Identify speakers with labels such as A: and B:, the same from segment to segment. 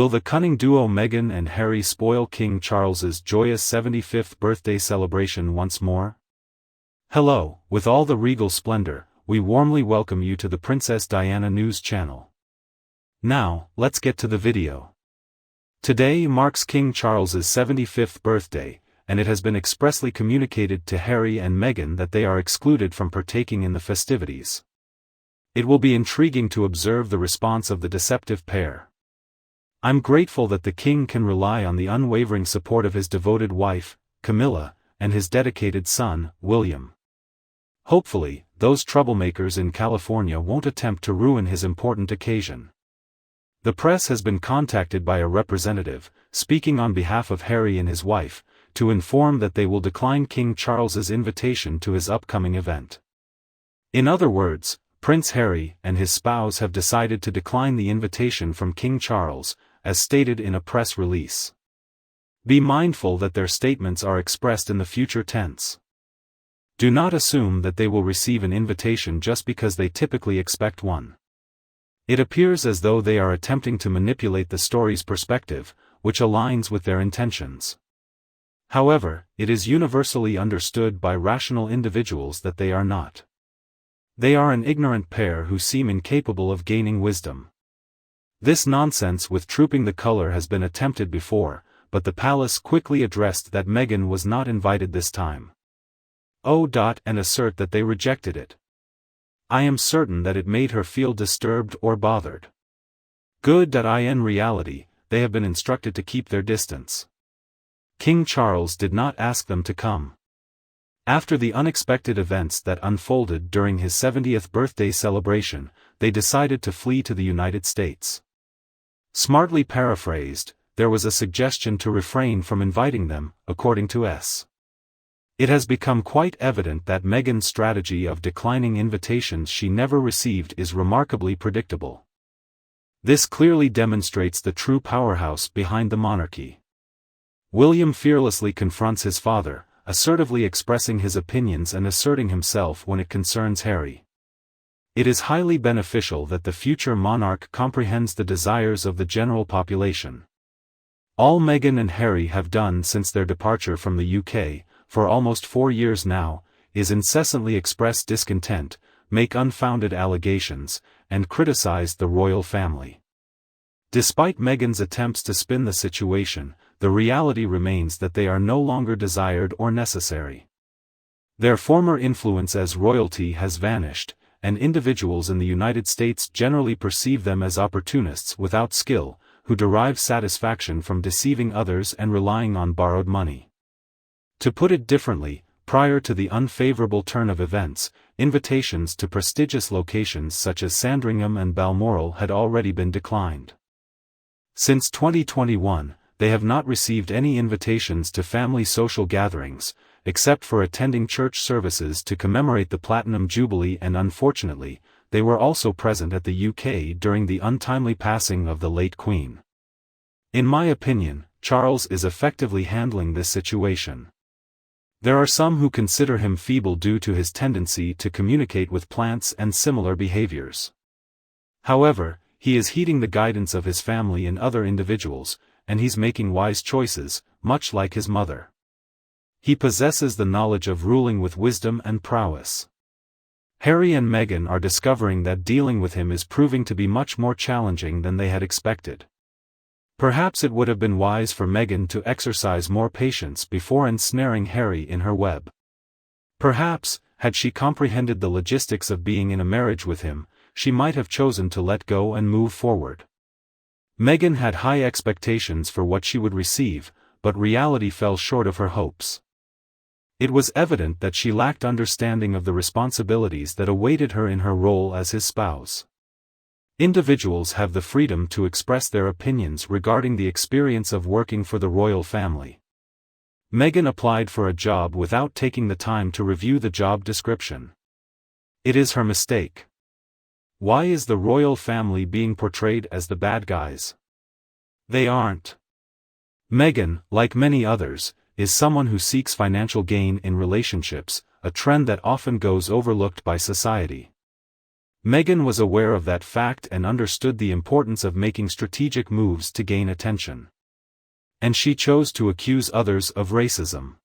A: Will the cunning duo Meghan and Harry spoil King Charles's joyous 75th birthday celebration once more? Hello, with all the regal splendor, we warmly welcome you to the Princess Diana News channel. Now, let's get to the video. Today marks King Charles's 75th birthday, and it has been expressly communicated to Harry and Meghan that they are excluded from partaking in the festivities. It will be intriguing to observe the response of the deceptive pair. I'm grateful that the king can rely on the unwavering support of his devoted wife, Camilla, and his dedicated son, William. Hopefully, those troublemakers in California won't attempt to ruin his important occasion. The press has been contacted by a representative, speaking on behalf of Harry and his wife, to inform that they will decline King Charles's invitation to his upcoming event. In other words, Prince Harry and his spouse have decided to decline the invitation from King Charles, as stated in a press release. Be mindful that their statements are expressed in the future tense. Do not assume that they will receive an invitation just because they typically expect one. It appears as though they are attempting to manipulate the story's perspective, which aligns with their intentions. However, it is universally understood by rational individuals that they are not. They are an ignorant pair who seem incapable of gaining wisdom. This nonsense with trooping the color has been attempted before, but the palace quickly addressed that Meghan was not invited this time. And assert that they rejected it. I am certain that it made her feel disturbed or bothered. In reality, they have been instructed to keep their distance. King Charles did not ask them to come. After the unexpected events that unfolded during his 70th birthday celebration, they decided to flee to the United States. Smartly paraphrased, there was a suggestion to refrain from inviting them, according to S. It has become quite evident that Meghan's strategy of declining invitations she never received is remarkably predictable. This clearly demonstrates the true powerhouse behind the monarchy. William fearlessly confronts his father, assertively expressing his opinions and asserting himself when it concerns Harry. It is highly beneficial that the future monarch comprehends the desires of the general population. All Meghan and Harry have done since their departure from the UK, for almost 4 years now, is incessantly express discontent, make unfounded allegations, and criticize the royal family. Despite Meghan's attempts to spin the situation, the reality remains that they are no longer desired or necessary. Their former influence as royalty has vanished, and individuals in the United States generally perceive them as opportunists without skill, who derive satisfaction from deceiving others and relying on borrowed money. To put it differently, prior to the unfavorable turn of events, invitations to prestigious locations such as Sandringham and Balmoral had already been declined. Since 2021, they have not received any invitations to family social gatherings, except for attending church services to commemorate the Platinum Jubilee, and unfortunately, they were also present at the UK during the untimely passing of the late Queen. In my opinion, Charles is effectively handling this situation. There are some who consider him feeble due to his tendency to communicate with plants and similar behaviors. However, he is heeding the guidance of his family and other individuals, and he's making wise choices, much like his mother. He possesses the knowledge of ruling with wisdom and prowess. Harry and Meghan are discovering that dealing with him is proving to be much more challenging than they had expected. Perhaps it would have been wise for Meghan to exercise more patience before ensnaring Harry in her web. Perhaps, had she comprehended the logistics of being in a marriage with him, she might have chosen to let go and move forward. Meghan had high expectations for what she would receive, but reality fell short of her hopes. It was evident that she lacked understanding of the responsibilities that awaited her in her role as his spouse. Individuals have the freedom to express their opinions regarding the experience of working for the royal family. Meghan applied for a job without taking the time to review the job description. It is her mistake. Why is the royal family being portrayed as the bad guys? They aren't. Meghan, like many others, is someone who seeks financial gain in relationships, a trend that often goes overlooked by society. Meghan was aware of that fact and understood the importance of making strategic moves to gain attention. And she chose to accuse others of racism.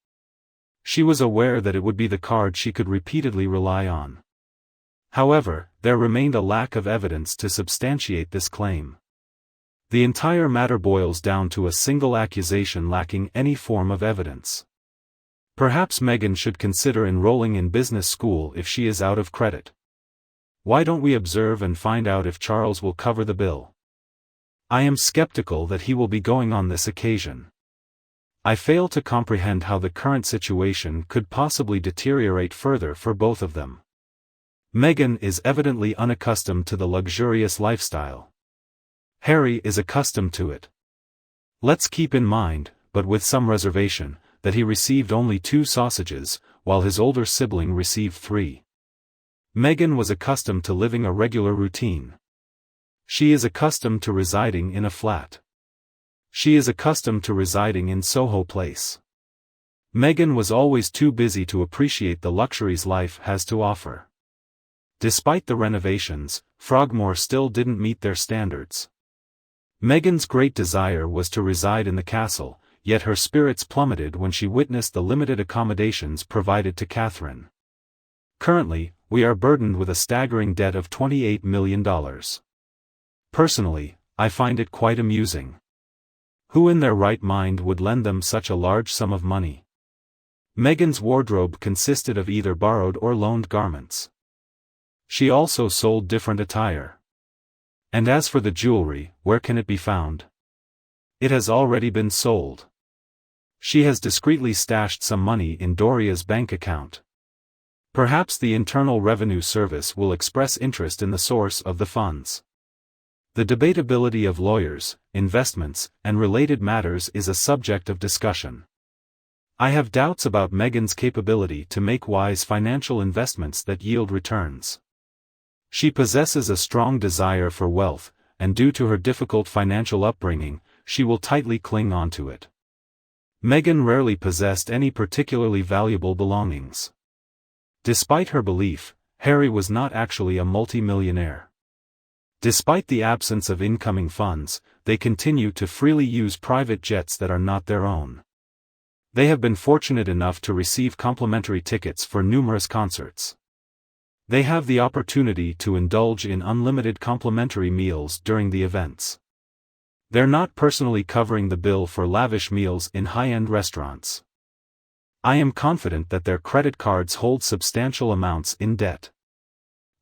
A: She was aware that it would be the card she could repeatedly rely on. However, there remained a lack of evidence to substantiate this claim. The entire matter boils down to a single accusation lacking any form of evidence. Perhaps Meghan should consider enrolling in business school if she is out of credit. Why don't we observe and find out if Charles will cover the bill? I am skeptical that he will be going on this occasion. I fail to comprehend how the current situation could possibly deteriorate further for both of them. Meghan is evidently unaccustomed to the luxurious lifestyle. Harry is accustomed to it. Let's keep in mind, but with some reservation, that he received only 2 sausages, while his older sibling received 3. Meghan was accustomed to living a regular routine. She is accustomed to residing in a flat. She is accustomed to residing in Soho Place. Meghan was always too busy to appreciate the luxuries life has to offer. Despite the renovations, Frogmore still didn't meet their standards. Meghan's great desire was to reside in the castle, yet her spirits plummeted when she witnessed the limited accommodations provided to Catherine. Currently, we are burdened with a staggering debt of $28 million. Personally, I find it quite amusing. Who in their right mind would lend them such a large sum of money? Meghan's wardrobe consisted of either borrowed or loaned garments. She also sold different attire. And as for the jewelry, where can it be found? It has already been sold. She has discreetly stashed some money in Doria's bank account. Perhaps the Internal Revenue Service will express interest in the source of the funds. The debatability of lawyers, investments, and related matters is a subject of discussion. I have doubts about Meghan's capability to make wise financial investments that yield returns. She possesses a strong desire for wealth, and due to her difficult financial upbringing, she will tightly cling onto it. Meghan rarely possessed any particularly valuable belongings. Despite her belief, Harry was not actually a multi-millionaire. Despite the absence of incoming funds, they continue to freely use private jets that are not their own. They have been fortunate enough to receive complimentary tickets for numerous concerts. They have the opportunity to indulge in unlimited complimentary meals during the events. They're not personally covering the bill for lavish meals in high-end restaurants. I am confident that their credit cards hold substantial amounts in debt.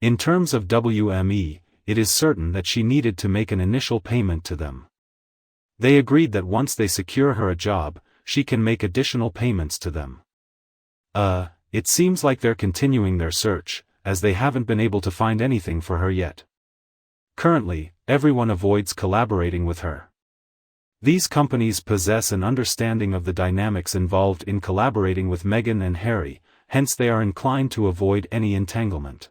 A: In terms of WME, it is certain that she needed to make an initial payment to them. They agreed that once they secure her a job, she can make additional payments to them. It seems like they're continuing their search, as they haven't been able to find anything for her yet. Currently, everyone avoids collaborating with her. These companies possess an understanding of the dynamics involved in collaborating with Meghan and Harry, hence they are inclined to avoid any entanglement.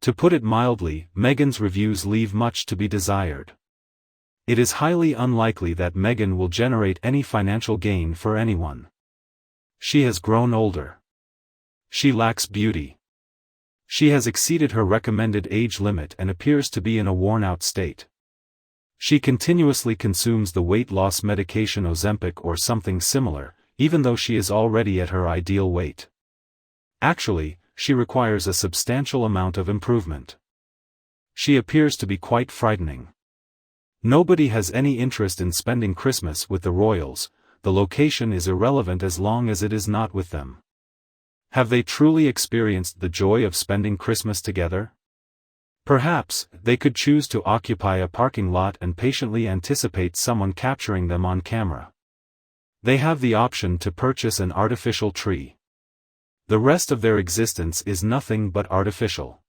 A: To put it mildly, Meghan's reviews leave much to be desired. It is highly unlikely that Meghan will generate any financial gain for anyone. She has grown older. She lacks beauty. She has exceeded her recommended age limit and appears to be in a worn-out state. She continuously consumes the weight loss medication Ozempic or something similar, even though she is already at her ideal weight. Actually, she requires a substantial amount of improvement. She appears to be quite frightening. Nobody has any interest in spending Christmas with the royals, the location is irrelevant as long as it is not with them. Have they truly experienced the joy of spending Christmas together? Perhaps, they could choose to occupy a parking lot and patiently anticipate someone capturing them on camera. They have the option to purchase an artificial tree. The rest of their existence is nothing but artificial.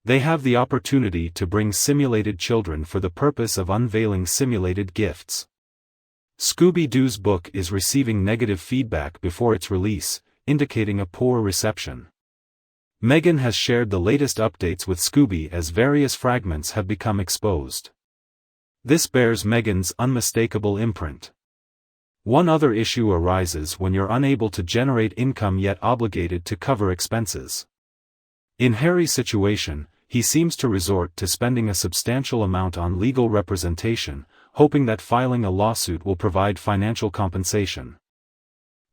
A: They have the opportunity to bring simulated children for the purpose of unveiling simulated gifts. Scooby-Doo's book is receiving negative feedback before its release, indicating a poor reception. Meghan has shared the latest updates with Scooby as various fragments have become exposed. This bears Meghan's unmistakable imprint. One other issue arises when you're unable to generate income yet obligated to cover expenses. In Harry's situation, he seems to resort to spending a substantial amount on legal representation, hoping that filing a lawsuit will provide financial compensation.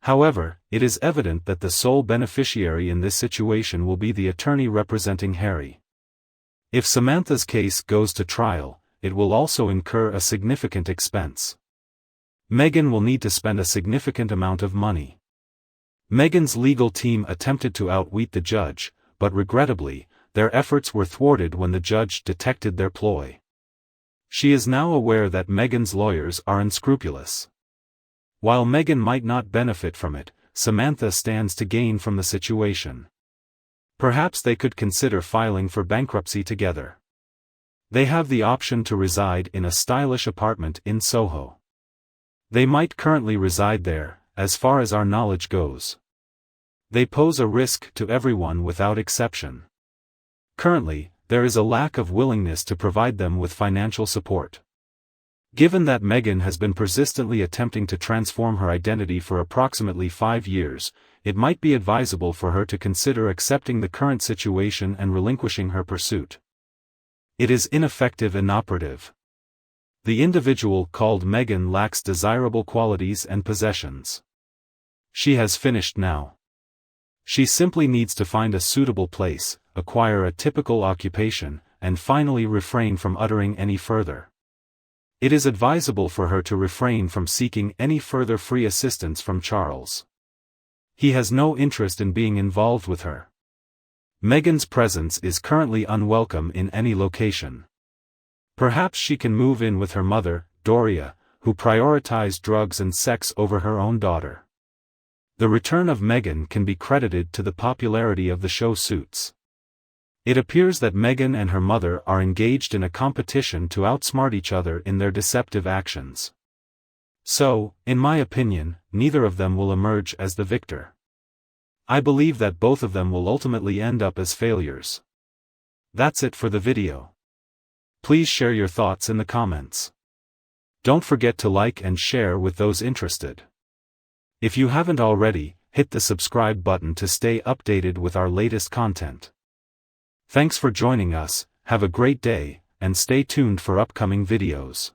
A: However, it is evident that the sole beneficiary in this situation will be the attorney representing Harry. If Samantha's case goes to trial, it will also incur a significant expense. Meghan will need to spend a significant amount of money. Meghan's legal team attempted to outwit the judge, but regrettably, their efforts were thwarted when the judge detected their ploy. She is now aware that Meghan's lawyers are unscrupulous. While Meghan might not benefit from it, Samantha stands to gain from the situation. Perhaps they could consider filing for bankruptcy together. They have the option to reside in a stylish apartment in Soho. They might currently reside there, as far as our knowledge goes. They pose a risk to everyone without exception. Currently, there is a lack of willingness to provide them with financial support. Given that Meghan has been persistently attempting to transform her identity for approximately 5 years, it might be advisable for her to consider accepting the current situation and relinquishing her pursuit. It is ineffective and inoperative. The individual called Meghan lacks desirable qualities and possessions. She has finished now. She simply needs to find a suitable place, acquire a typical occupation, and finally refrain from uttering any further. It is advisable for her to refrain from seeking any further free assistance from Charles. He has no interest in being involved with her. Meghan's presence is currently unwelcome in any location. Perhaps she can move in with her mother, Doria, who prioritized drugs and sex over her own daughter. The return of Meghan can be credited to the popularity of the show Suits. It appears that Meghan and her mother are engaged in a competition to outsmart each other in their deceptive actions. So, in my opinion, neither of them will emerge as the victor. I believe that both of them will ultimately end up as failures. That's it for the video. Please share your thoughts in the comments. Don't forget to like and share with those interested. If you haven't already, hit the subscribe button to stay updated with our latest content. Thanks for joining us, have a great day, and stay tuned for upcoming videos.